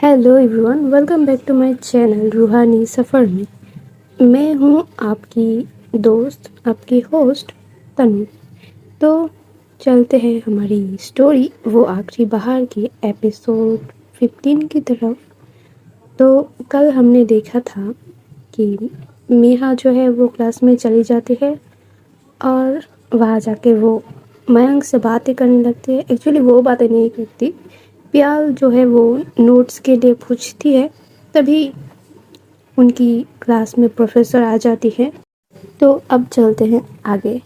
Hello everyone, welcome back to my channel Roohani Safar में। मैं हूँ आपकी दोस्त, आपकी होस्ट तनु। तो चलते हैं हमारी स्टोरी वो आखिरी बहार के एपिसोड 15 की तरफ। तो कल हमने देखा था कि मीहा जो है वो क्लास में चली जाती है और वहाँ जाके वो मयंक से बातें करने लगती है। एक्चुअली वो बातें नहीं करती, प्याल जो है वो नोट्स के लिए पूछती है। तभी उनकी क्लास में प्रोफेसर आ जाती है। तो अब चलते हैं आगे।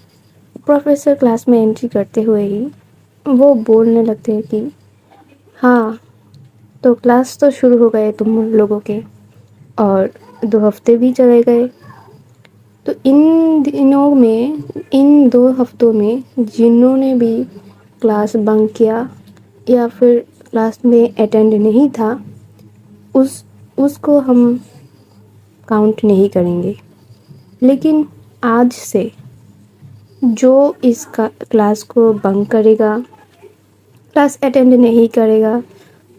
प्रोफेसर क्लास में एंट्री करते हुए ही वो बोलने लगते हैं कि हाँ, तो क्लास तो शुरू हो गए तुम लोगों के, और 2 हफ्ते भी चले गए। तो इन 2 हफ्तों में जिन्होंने भी क्लास बंक किया या फिर क्लास में अटेंड नहीं था, उसको हम काउंट नहीं करेंगे। लेकिन आज से जो इस क्लास को बंक करेगा, क्लास अटेंड नहीं करेगा,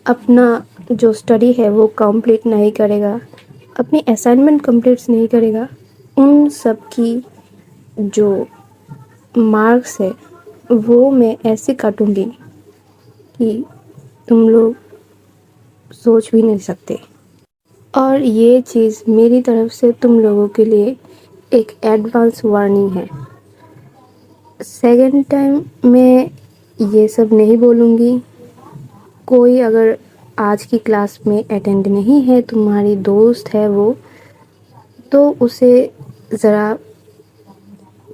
अपना जो स्टडी है वो कंप्लीट नहीं करेगा, अपनी असाइनमेंट कंप्लीट नहीं करेगा, उन सब की जो मार्क्स है वो मैं ऐसे काटूंगी कि तुम लोग सोच भी नहीं सकते। और ये चीज़ मेरी तरफ से तुम लोगों के लिए एक एडवांस वार्निंग है। सेकेंड टाइम मैं ये सब नहीं बोलूँगी। कोई अगर आज की क्लास में अटेंड नहीं है, तुम्हारी दोस्त है वो, तो उसे ज़रा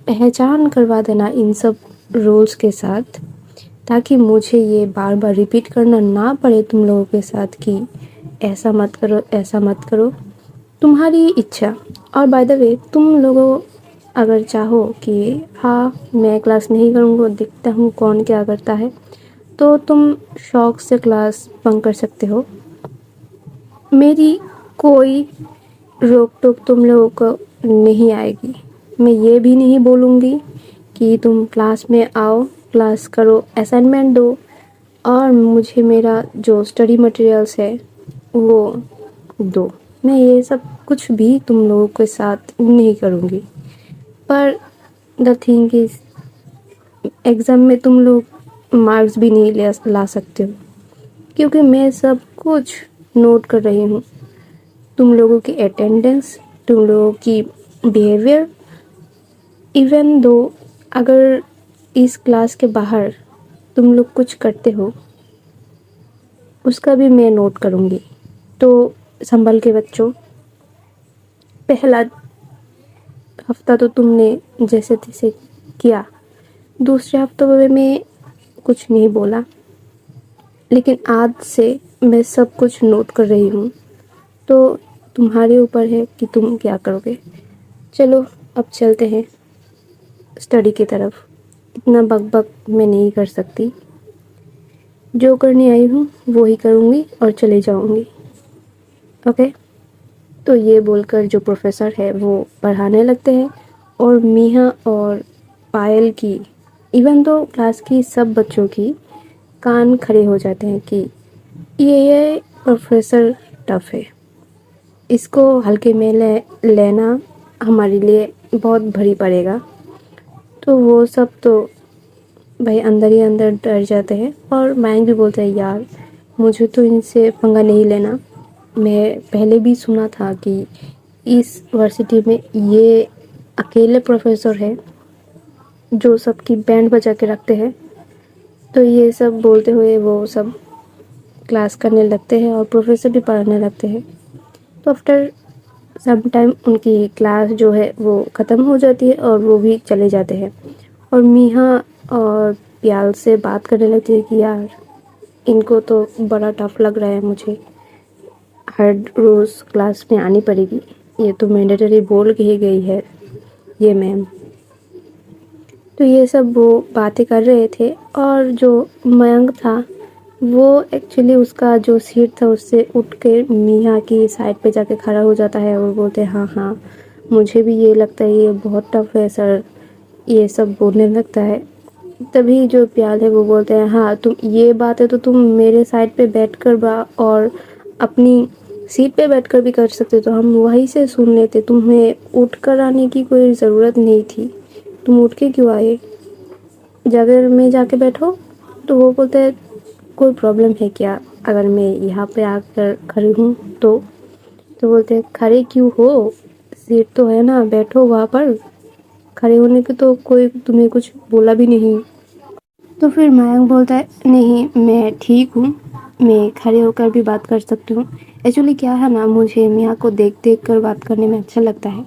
पहचान करवा देना इन सब रूल्स के साथ, ताकि मुझे ये बार बार रिपीट करना ना पड़े तुम लोगों के साथ कि ऐसा मत करो, ऐसा मत करो। तुम्हारी इच्छा। और बाय द वे, तुम लोगों अगर चाहो कि हाँ मैं क्लास नहीं करूँगा, देखता हूँ कौन क्या करता है, तो तुम शौक से क्लास बंक कर सकते हो। मेरी कोई रोक टोक तुम लोगों को नहीं आएगी। मैं ये भी नहीं बोलूँगी कि तुम क्लास में आओ, क्लास करो, असाइनमेंट दो और मुझे मेरा जो स्टडी मटेरियल्स है वो दो। मैं ये सब कुछ भी तुम लोगों के साथ नहीं करूँगी। पर द थिंग इज़, एग्ज़ाम में तुम लोग मार्क्स भी नहीं ला सकते हो, क्योंकि मैं सब कुछ नोट कर रही हूँ। तुम लोगों की अटेंडेंस, तुम लोगों की बिहेवियर, इवन दो अगर इस क्लास के बाहर तुम लोग कुछ करते हो, उसका भी मैं नोट करूँगी। तो संभल के बच्चों, पहला हफ्ता तो तुमने जैसे तैसे किया, दूसरे हफ्तों में मैं कुछ नहीं बोला, लेकिन आज से मैं सब कुछ नोट कर रही हूँ। तो तुम्हारे ऊपर है कि तुम क्या करोगे। चलो अब चलते हैं स्टडी की तरफ। इतना बक मैं नहीं कर सकती। जो करने आई हूँ वो ही करूँगी और चले जाऊँगी। ओके। तो ये बोलकर जो प्रोफेसर है वो पढ़ाने लगते हैं, और मीहा और पायल की, इवन तो क्लास की सब बच्चों की कान खड़े हो जाते हैं कि ये प्रोफेसर टफ है, इसको हल्के में लेना हमारे लिए बहुत भारी पड़ेगा। तो वो सब तो भाई अंदर ही अंदर डर जाते हैं, और मयंक भी बोलते हैं यार मुझे तो इनसे पंगा नहीं लेना। मैं पहले भी सुना था कि इस यूनिवर्सिटी में ये अकेले प्रोफेसर है जो सबकी बैंड बजा के रखते हैं। तो ये सब बोलते हुए वो सब क्लास करने लगते हैं और प्रोफेसर भी पढ़ाने लगते हैं। तो आफ्टर सम टाइम उनकी क्लास जो है वो ख़त्म हो जाती है और वो भी चले जाते हैं, और मीहा और प्याल से बात करने लगती है कि यार इनको तो बड़ा टफ लग रहा है, मुझे हर रोज़ क्लास में आनी पड़ेगी, ये तो मैंडेटरी बोल के ही गई है ये मैम। तो ये सब वो बातें कर रहे थे, और जो मयंक था वो एक्चुअली उसका जो सीट था उससे उठ के मीहा की साइड पे जाके खड़ा हो जाता है और बोलते हैं हाँ हाँ मुझे भी ये लगता है, ये बहुत टफ है सर, ये सब बोलने लगता है। तभी जो प्याल है वो बोलते हैं हाँ तुम ये बात है तो तुम मेरे साइड पे बैठ कर बा और अपनी सीट पे बैठकर भी कर सकते तो हम वहीं से सुन लेते। तुम्हें उठ कर आने की कोई ज़रूरत नहीं थी, तुम उठ के क्यों आए? जगह में जाके बैठो। तो वो बोलते हैं कोई प्रॉब्लम है क्या अगर मैं यहाँ पे आकर खड़ी हूँ तो बोलते हैं खड़े क्यों हो, सीट तो है ना, बैठो वहाँ पर। खड़े होने की तो कोई तुम्हें कुछ बोला भी नहीं। तो फिर मयंक बोलता है नहीं मैं ठीक हूँ, मैं खड़े होकर भी बात कर सकती हूँ। एक्चुअली क्या है ना, मुझे मियाँ को देख देख कर बात करने में अच्छा लगता है।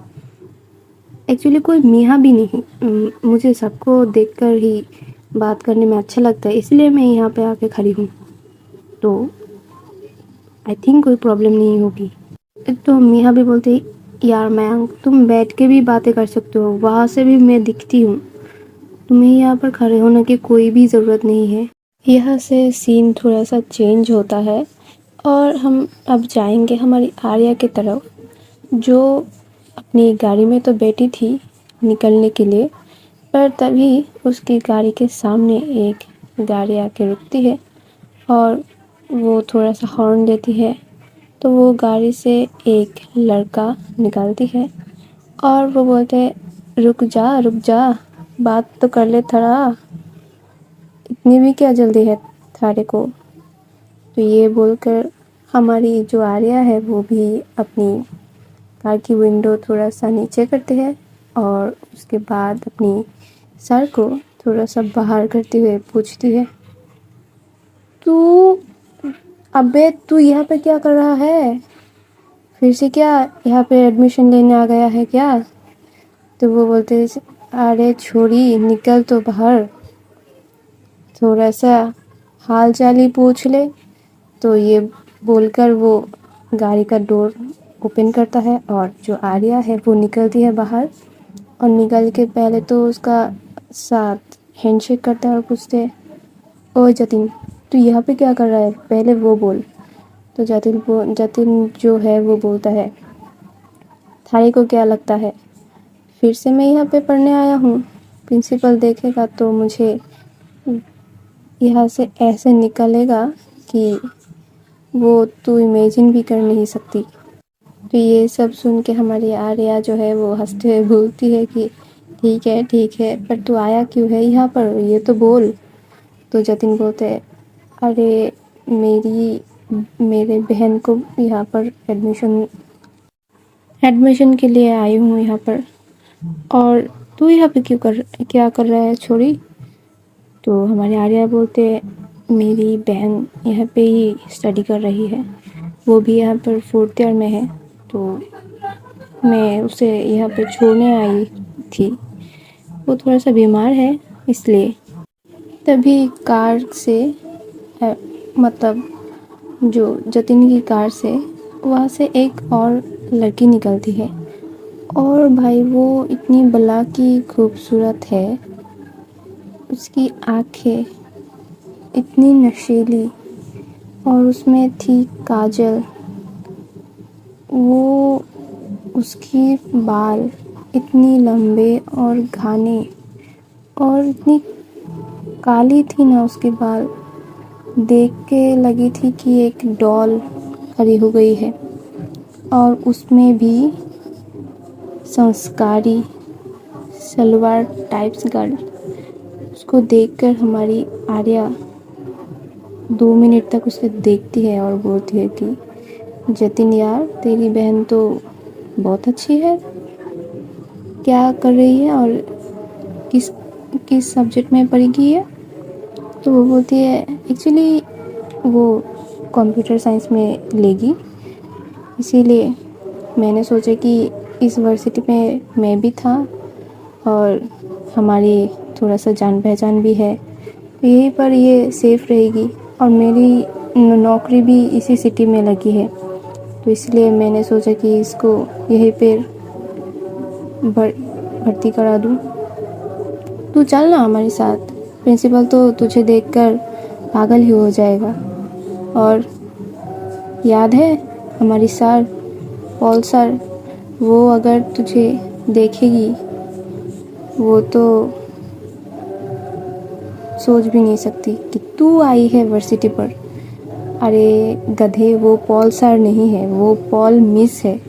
एक्चुअली कोई मियाँ भी नहीं, मुझे सबको देखकर ही बात करने में अच्छा लगता है, इसलिए मैं यहाँ पे आके खड़ी हूँ। तो आई थिंक कोई प्रॉब्लम नहीं होगी। तो मियाँ भी बोलते यार मयंक तुम बैठ के भी बातें कर सकते हो, वहाँ से भी मैं दिखती हूँ, तुम्हें यहाँ पर खड़े होने की कोई भी ज़रूरत नहीं है। यहाँ से सीन थोड़ा सा चेंज होता है और हम अब जाएंगे हमारी आर्या की तरफ, जो अपनी गाड़ी में तो बैठी थी निकलने के लिए, पर तभी उसकी गाड़ी के सामने एक गाड़ी आके रुकती है और वो थोड़ा सा हॉर्न देती है। तो वो गाड़ी से एक लड़का निकलती है और वो बोलते हैं रुक जा, बात तो कर ले थोड़ा, इतनी भी क्या जल्दी है थारे को। तो ये बोलकर हमारी जो आर्या है वो भी अपनी कार की विंडो थोड़ा सा नीचे करती है और उसके बाद अपनी सर को थोड़ा सा बाहर करते हुए पूछती है तू अबे तू यहाँ पे क्या कर रहा है? फिर से क्या यहाँ पे एडमिशन लेने आ गया है क्या? तो वो बोलते अरे छोरी निकल तो बाहर, थोड़ा सा हाल चाल ही पूछ ले। तो ये बोलकर वो गाड़ी का डोर ओपन करता है और जो आर्या है वो निकलती है बाहर और निकल के पहले तो उसका साथ हैंडशेक करता है और पूछते हैं ओए जतिन तू यहाँ पे क्या कर रहा है, पहले वो बोल। तो जतिन जो है वो बोलता है थारे को क्या लगता है फिर से मैं यहाँ पे पढ़ने आया हूँ, प्रिंसिपल देखेगा तो मुझे यहाँ से ऐसे निकलेगा कि वो तू इमेजिन भी कर नहीं सकती। तो ये सब सुन के हमारी आर्या जो है वो हंसते हुए बोलती है कि ठीक है पर तू आया क्यों है यहाँ पर, ये तो बोल। तो जतिन बोलते हैं अरे मेरे बहन को यहाँ पर एडमिशन के लिए आई हूँ यहाँ पर, और तू यहाँ पे क्या कर रहा है छोरी? तो हमारे आर्या बोलते मेरी बहन यहाँ पे ही स्टडी कर रही है, वो भी यहाँ पर 4th ईयर में है, तो मैं उसे यहाँ पे छोड़ने आई थी, वो थोड़ा सा बीमार है इसलिए। तभी कार से मतलब जो जतिन की कार से वहाँ से एक और लड़की निकलती है और भाई वो इतनी बला की खूबसूरत है, उसकी आँखें इतनी नशीली और उसमें थी काजल, वो उसकी बाल इतनी लंबे और घने और इतनी काली थी ना उसके बाल, देख के लगी थी कि एक डॉल खड़ी हो गई है और उसमें भी संस्कारी सलवार टाइप्स गर्ल। उसको देखकर हमारी आर्या 2 मिनट तक उसे देखती है और बोलती है कि जतिन यार तेरी बहन तो बहुत अच्छी है, क्या कर रही है और किस किस सब्जेक्ट में पढ़ी है? तो वो बोलती है एक्चुअली वो कंप्यूटर साइंस में लेगी, इसीलिए मैंने सोचा कि इस यूनिवर्सिटी में मैं भी था और हमारी थोड़ा सा जान पहचान भी है, यहीं पर ये सेफ़ रहेगी और मेरी नौकरी भी इसी सिटी में लगी है, तो इसलिए मैंने सोचा कि इसको यहीं पर भर्ती करा दूँ। तू चल ना हमारे साथ, प्रिंसिपल तो तुझे देखकर पागल ही हो जाएगा। और याद है हमारी सर पॉल सर, वो अगर तुझे देखेगी वो तो सोच भी नहीं सकती कि तू आई है यूनिवर्सिटी पर। अरे गधे, वो पॉल सर नहीं है, वो पॉल मिस है।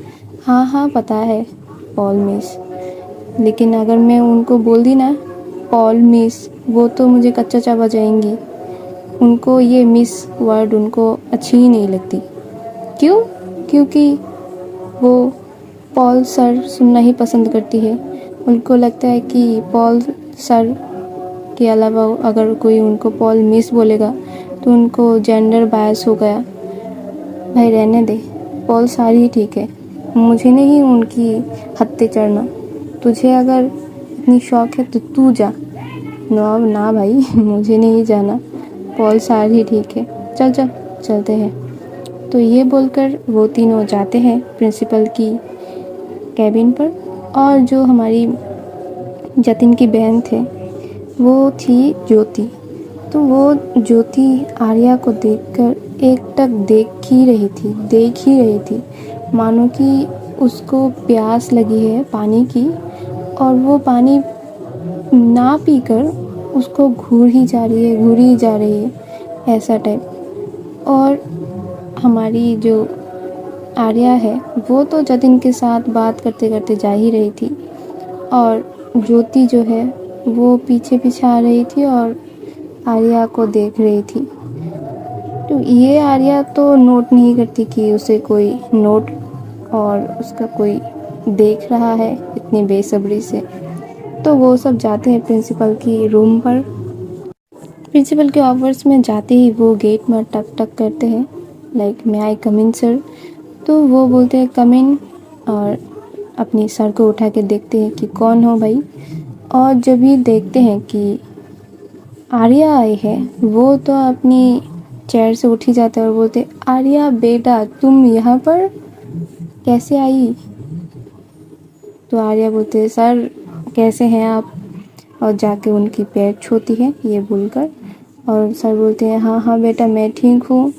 हाँ हाँ पता है, पॉल मिस। लेकिन अगर मैं उनको बोल दी ना पॉल मिस, वो तो मुझे कच्चा चाबा जाएंगी। उनको ये मिस वर्ड उनको अच्छी ही नहीं लगती। क्यों? क्योंकि वो पॉल सर सुनना ही पसंद करती है। उनको लगता है कि पॉल सर के अलावा अगर कोई उनको पॉल मिस बोलेगा तो उनको जेंडर बायस हो गया। भाई रहने दे, पॉल सर ही ठीक है, मुझे नहीं उनकी हत्ते चढ़ना। तुझे अगर इतनी शौक है तो तू जा। ना ना भाई मुझे नहीं जाना, पॉल सर ही ठीक है। चल चल चलते हैं। तो ये बोलकर वो तीनों जाते हैं प्रिंसिपल की कैबिन पर। और जो हमारी जतिन की बहन थे वो थी ज्योति। तो वो ज्योति आर्या को देखकर एकटक देख ही रही थी, मानो कि उसको प्यास लगी है पानी की, और वो पानी ना पीकर उसको घूरी ही जा रही है, ऐसा टाइप। और हमारी जो आर्या है वो तो जतिन के साथ बात करते करते जा ही रही थी, और ज्योति जो है वो पीछे पीछे आ रही थी और आर्या को देख रही थी। तो ये आर्या तो नोट नहीं करती कि उसे कोई नोट और उसका कोई देख रहा है इतनी बेसब्री से। तो वो सब जाते हैं प्रिंसिपल की रूम पर। प्रिंसिपल के ऑफिस में जाते ही वो गेट में टक टक करते हैं, लाइक मे आई कम इन सर। तो वो बोलते हैं कम इन, और अपनी सर को उठा के देखते हैं कि कौन हो भाई। और जब ये देखते हैं कि आर्या आई है, वो तो अपनी चेयर से उठ ही जाता है और बोलते आर्या बेटा तुम यहाँ पर कैसे आई। तो आर्या बोलते सर कैसे हैं आप, और जाके उनकी पैर छूती है ये बोलकर। और सर बोलते हैं हाँ हाँ बेटा मैं ठीक हूँ,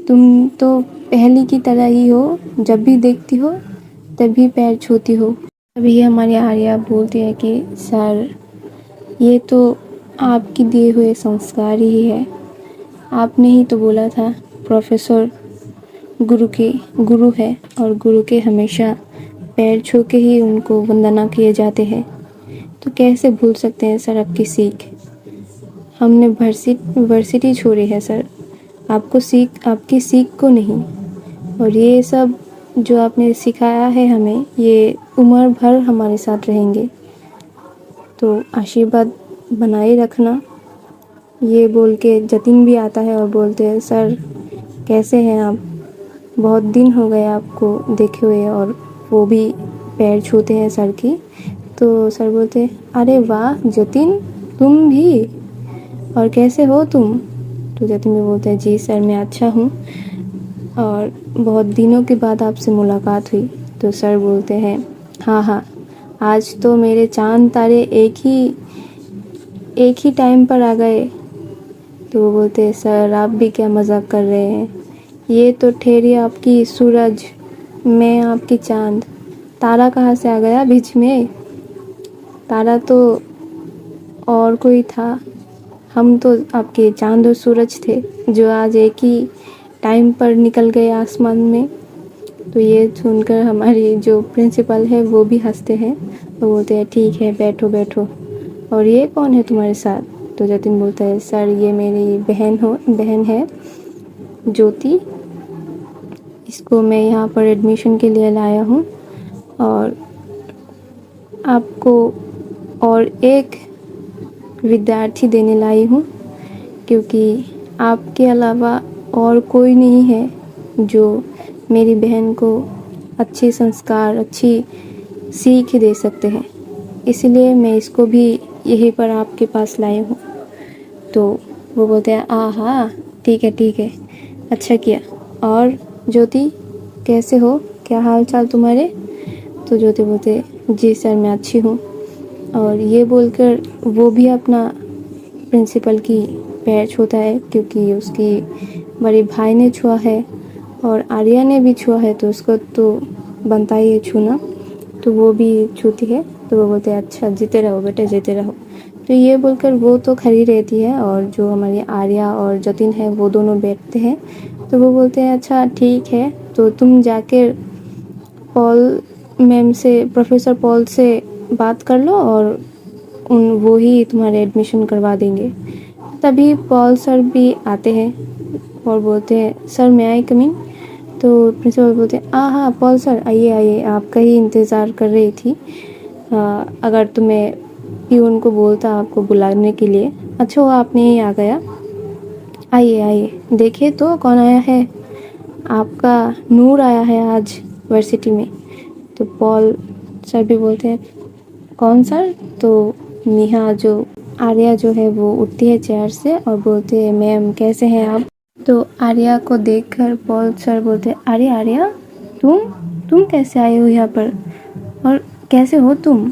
तुम तो पहले की तरह ही हो, जब भी देखती हो तभी पैर छूती हो। अभी हमारी आर्या बोलती है कि सर ये तो आपकी दिए हुए संस्कार ही है, आपने ही तो बोला था प्रोफेसर गुरु है, और गुरु के हमेशा पैर छू के ही उनको वंदना किए जाते हैं। तो कैसे भूल सकते हैं सर आपकी सीख। हमने वर्सिटी छोड़ी है सर, आपकी सीख को नहीं। और ये सब जो आपने सिखाया है हमें, ये उम्र भर हमारे साथ रहेंगे, तो आशीर्वाद बनाए रखना। ये बोल के जतिन भी आता है और बोलते हैं सर कैसे हैं आप, बहुत दिन हो गए आपको देखे हुए। और वो भी पैर छूते हैं सर की। तो सर बोलते अरे वाह जतिन तुम भी, और कैसे हो तुम। तो जतिन भी बोलते हैं जी सर मैं अच्छा हूँ, और बहुत दिनों के बाद आपसे मुलाकात हुई। तो सर बोलते हैं हाँ हाँ आज तो मेरे चांद तारे एक ही टाइम पर आ गए। तो वो बोलते हैं सर आप भी क्या मजाक कर रहे हैं, ये तो ठहरी आपकी सूरज, मैं आपकी चांद, तारा कहाँ से आ गया बीच में, तारा तो और कोई था, हम तो आपके चांद और सूरज थे जो आज एक ही टाइम पर निकल गए आसमान में। तो ये सुनकर हमारी जो प्रिंसिपल है वो भी हंसते हैं, वो बोलते हैं ठीक है बैठो बैठो, और ये कौन है तुम्हारे साथ। तो जतिन बोलता है सर ये मेरी बहन है ज्योति, इसको मैं यहाँ पर एडमिशन के लिए लाया हूँ, और आपको और एक विद्यार्थी देने लाई हूँ, क्योंकि आपके अलावा और कोई नहीं है जो मेरी बहन को अच्छे संस्कार अच्छी सीख दे सकते हैं, इसलिए मैं इसको भी यहीं पर आपके पास लाई हूँ। तो वो बोलते हैं हाँ ठीक है अच्छा किया। और ज्योति कैसे हो, क्या हाल चाल तुम्हारे। तो ज्योति बोलते जी सर मैं अच्छी हूँ। और ये बोलकर वो भी अपना प्रिंसिपल की पैर छूता है, क्योंकि उसकी बड़े भाई ने छुआ है और आर्या ने भी छुआ है, तो उसको तो बनता ही है छूना। तो वो भी छूती है। तो वो बोलते हैं अच्छा जीते रहो बेटा जीते रहो। तो ये बोलकर वो तो खड़ी रहती है, और जो हमारी आर्या और जतिन है वो दोनों बैठते हैं। तो वो बोलते हैं अच्छा ठीक है, तो तुम जाकर पॉल मैम से, प्रोफेसर पॉल से बात कर लो और वो ही तुम्हारे एडमिशन करवा देंगे। तभी पॉल सर भी आते हैं और बोलते हैं सर मैं आई कम इन। तो प्रिंसिपल बोलते हैं हाँ पॉल सर आइए आइए, आपका ही इंतज़ार कर रही थी। अगर तुम्हें पियून को बोलता आपको बुलाने के लिए, अच्छा हुआ आपने ही आ गया। आइए आइए, देखिए तो कौन आया है, आपका नूर आया है आज यूनिवर्सिटी में। तो पॉल सर भी बोलते हैं कौन सर। तो नेहा जो आर्या जो है वो उठती है चेयर से और बोलते हैं मैम कैसे हैं आप। तो आर्या को देखकर पॉल सर बोलते हैं अरे आर्या, तुम कैसे आए हो यहाँ पर और कैसे हो तुम।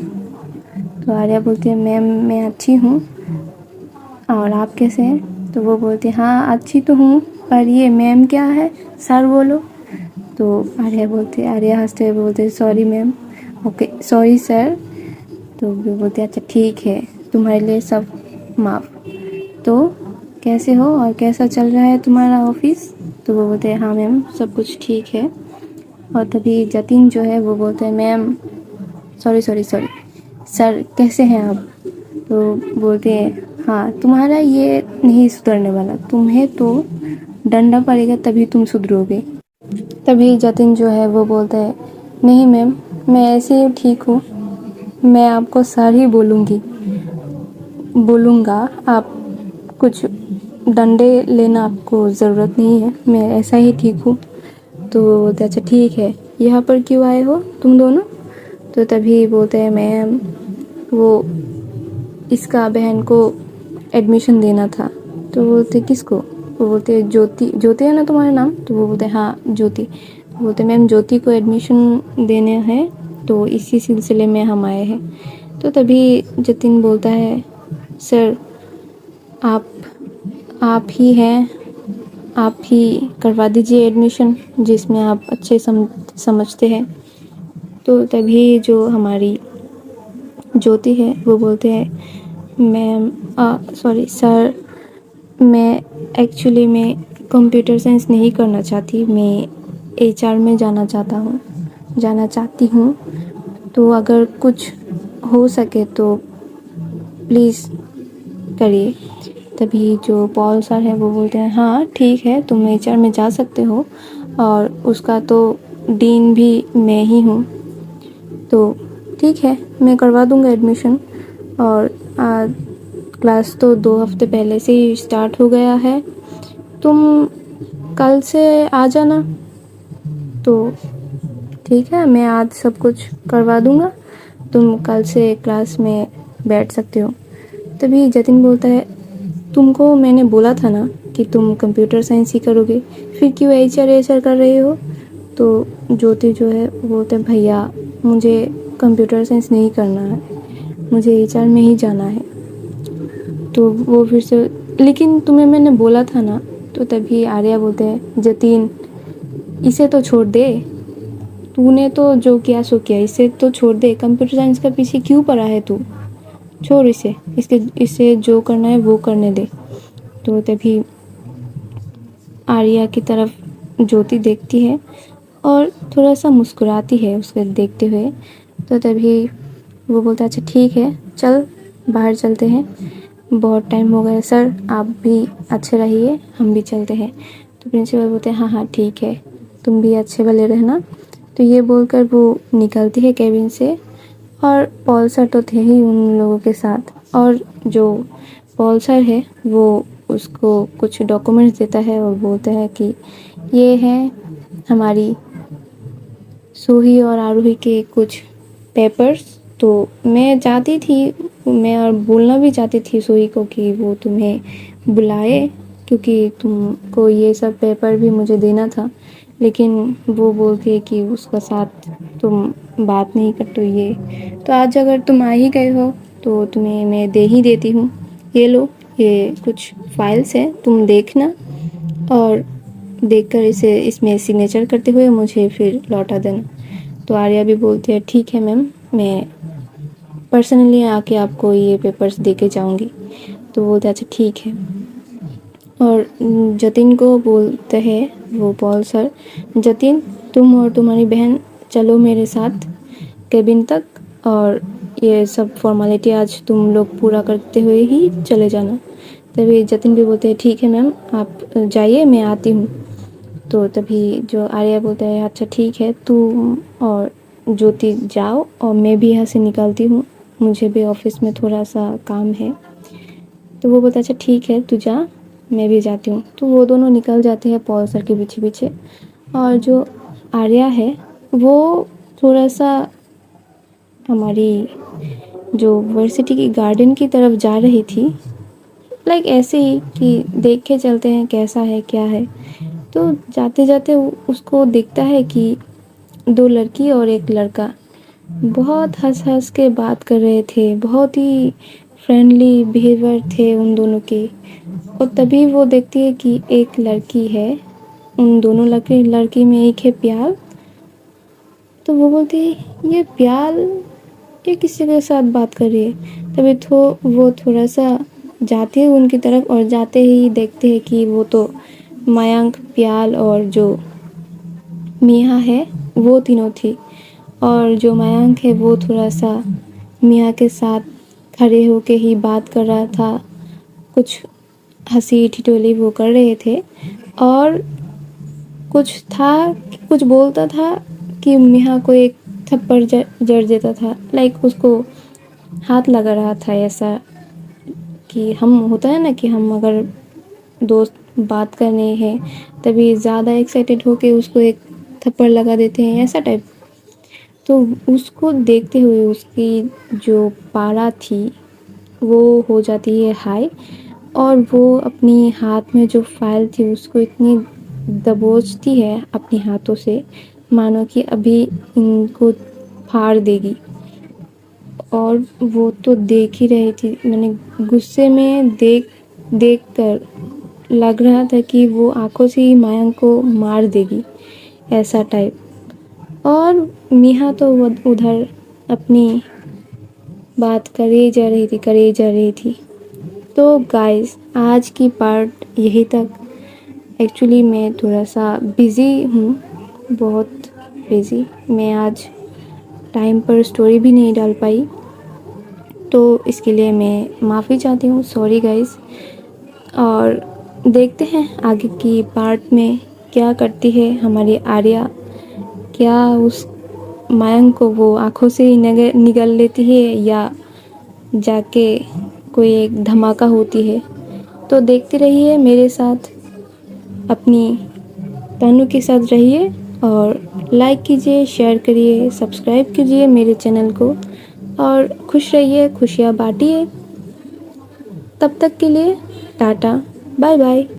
तो आर्या बोलती है मैम मैं अच्छी हूँ, और आप कैसे हैं। तो वो बोलते हैं हाँ अच्छी तो हूँ, पर ये मैम क्या है, सर बोलो। तो आर्या हंसते हुए बोलते हैं sorry ma'am, okay sorry sir. तो वो बोलते हैं अच्छा ठीक है, तुम्हारे लिए सब माफ़। तो कैसे हो और कैसा चल रहा है तुम्हारा ऑफिस। तो वो बोलते हैं हाँ मैम सब कुछ ठीक है। और तभी जतिन जो है वो बोलते हैं मैम सॉरी सर कैसे हैं आप। तो बोलते हैं हाँ तुम्हारा ये नहीं सुधरने वाला, तुम्हें तो डंडा पड़ेगा तभी तुम सुधरोगे। तभी जतिन जो है वो बोलता है नहीं मैम मैं ऐसे ही ठीक हूँ, मैं आपको सर ही बोलूँगा, आप कुछ डंडे लेना आपको ज़रूरत नहीं है, मैं ऐसा ही ठीक हूँ। तो वो बोलते अच्छा ठीक है, यहाँ पर क्यों आए हो तुम दोनों। तो तभी बोलते हैं मैम वो इसका बहन को एडमिशन देना था। तो बोलते किसको। वो बोलते ज्योति है ना तुम्हारा नाम। तो वो बोलते हाँ ज्योति। बोलते मैम ज्योति को एडमिशन देने हैं, तो इसी सिलसिले में हम आए हैं। तो तभी जतिन बोलता है सर आप ही हैं, आप ही करवा दीजिए एडमिशन जिसमें आप अच्छे समझते हैं। तो तभी जो हमारी ज्योति है वो बोलते हैं मैम सॉरी सर, मैं एक्चुअली मैं कंप्यूटर साइंस नहीं करना चाहती, मैं एचआर में जाना चाहती हूँ। तो अगर कुछ हो सके तो प्लीज़ करिए। तभी जो पॉल सर है वो बोलते हैं हाँ ठीक है तुम एचआर में जा सकते हो, और उसका तो डीन भी मैं ही हूँ, तो ठीक है मैं करवा दूँगा एडमिशन। और क्लास तो 2 हफ्ते पहले से ही स्टार्ट हो गया है, तुम कल से आ जाना। तो ठीक है मैं आज सब कुछ करवा दूँगा, तुम कल से क्लास में बैठ सकते हो। तभी जतिन बोलता है तुमको मैंने बोला था ना कि तुम कंप्यूटर साइंस ही करोगे, फिर क्यों एचआर कर रहे हो। तो ज्योति जो है वो बोलते हैं भैया मुझे कंप्यूटर साइंस नहीं करना है, मुझे एचआर में ही जाना है। तो वो फिर से लेकिन तुम्हें मैंने बोला था ना। तो तभी आर्या बोलते हैं जतिन इसे तो छोड़ दे, तूने तो जो किया सो किया, इसे तो छोड़ दे, कंप्यूटर साइंस का पीछे क्यों पड़ा है तू, छोड़ इसे जो करना है वो करने दे। तो तभी आर्या की तरफ ज्योति देखती है और थोड़ा सा मुस्कुराती है उसको देखते हुए। तो तभी वो बोलता है अच्छा ठीक है चल बाहर चलते हैं, बहुत टाइम हो गया सर, आप भी अच्छे रहिए हम भी चलते हैं। तो प्रिंसिपल बोलते हैं हाँ ठीक है तुम भी अच्छे भले रहना। तो ये बोलकर वो निकलती है केबिन से, और पॉल सर तो थे ही उन लोगों के साथ, और जो पॉल सर है वो उसको कुछ डॉक्यूमेंट्स देता है और बोलता है कि ये हैं हमारी सूही और आरूही के कुछ पेपर्स। तो मैं चाहती थी, मैं और बोलना भी चाहती थी सूही को कि वो तुम्हें बुलाए, क्योंकि तुमको ये सब पेपर भी मुझे देना था, लेकिन वो बोलती है कि उसका साथ तुम बात नहीं करते ये। तो आज अगर तुम आ ही गए हो तो तुम्हें मैं दे ही देती हूँ, ये लो ये कुछ फाइल्स हैं तुम देखना, और देखकर इसमें सिग्नेचर करते हुए मुझे फिर लौटा देना। तो आर्या भी बोलती है ठीक है मैम, मैं पर्सनली आके आपको ये पेपर्स दे के जाऊँगी। तो बोलते अच्छा ठीक है। और जतिन को बोलते हैं वो पॉल सर, जतिन तुम और तुम्हारी बहन चलो मेरे साथ केबिन तक, और ये सब फॉर्मेलिटी आज तुम लोग पूरा करते हुए ही चले जाना। तभी जतिन भी बोलते हैं ठीक है मैम, आप जाइए, मैं आती हूँ। तो तभी जो आर्या बोलता है अच्छा ठीक है, तुम और ज्योति जाओ और मैं भी यहाँ से निकलती हूँ, मुझे भी ऑफिस में थोड़ा सा काम है। तो वो बोलता है अच्छा ठीक है तू जा, मैं भी जाती हूँ। तो वो दोनों निकल जाते हैं पॉल सर के पीछे पीछे। और जो आर्या है वो थोड़ा सा हमारी जो वर्सिटी की गार्डन की तरफ जा रही थी, लाइक ऐसे ही कि देख के चलते हैं कैसा है क्या है। तो जाते जाते उसको दिखता है कि दो लड़की और एक लड़का बहुत हंस हंस के बात कर रहे थे, बहुत ही फ्रेंडली बिहेवियर थे उन दोनों के। और तभी वो देखती है कि एक लड़की है, उन दोनों लड़की में एक है प्याल। तो वो बोलती है ये प्याल ये किसी के साथ बात कर रही है। तभी तो वो थोड़ा सा जाते हैं उनकी तरफ, और जाते ही देखते हैं कि वो तो मयंक, प्याल और जो मिया है वो तीनों थी। और जो मयंक है वो थोड़ा सा मिया के साथ खड़े होके ही बात कर रहा था, कुछ हंसी ठिठोली वो कर रहे थे। और कुछ था, कुछ बोलता था कि मिया को एक थप्पड़ जड़ देता था, लाइक उसको हाथ लगा रहा था। ऐसा कि हम होता है ना कि हम अगर दोस्त बात करने हैं तभी ज़्यादा एक्साइटेड होके उसको एक थप्पड़ लगा देते हैं, ऐसा टाइप। तो उसको देखते हुए उसकी जो पारा थी वो हो जाती है हाई, और वो अपनी हाथ में जो फाइल थी उसको इतनी दबोचती है अपने हाथों से मानो कि अभी इनको फाड़ देगी। और वो तो देख ही रही थी, मैंने गुस्से में देख कर लग रहा था कि वो आंखों से ही मयंक को मार देगी, ऐसा टाइप। और मिया तो उधर अपनी बात करे जा रही थी। तो गाइस आज की पार्ट यही तक। एक्चुअली मैं थोड़ा सा बिज़ी हूँ, बहुत बिज़ी। मैं आज टाइम पर स्टोरी भी नहीं डाल पाई, तो इसके लिए मैं माफ़ी चाहती हूँ, सॉरी गाइस। और देखते हैं आगे की पार्ट में क्या करती है हमारी आर्या, क्या उस मयंक को वो आँखों से ही निगल लेती है या जाके कोई एक धमाका होती है। तो देखते रहिए मेरे साथ, अपनी तनु के साथ रहिए, और लाइक कीजिए, शेयर करिए, सब्सक्राइब कीजिए मेरे चैनल को, और खुश रहिए, खुशियाँ बांटिए। तब तक के लिए टाटा, बाय बाय।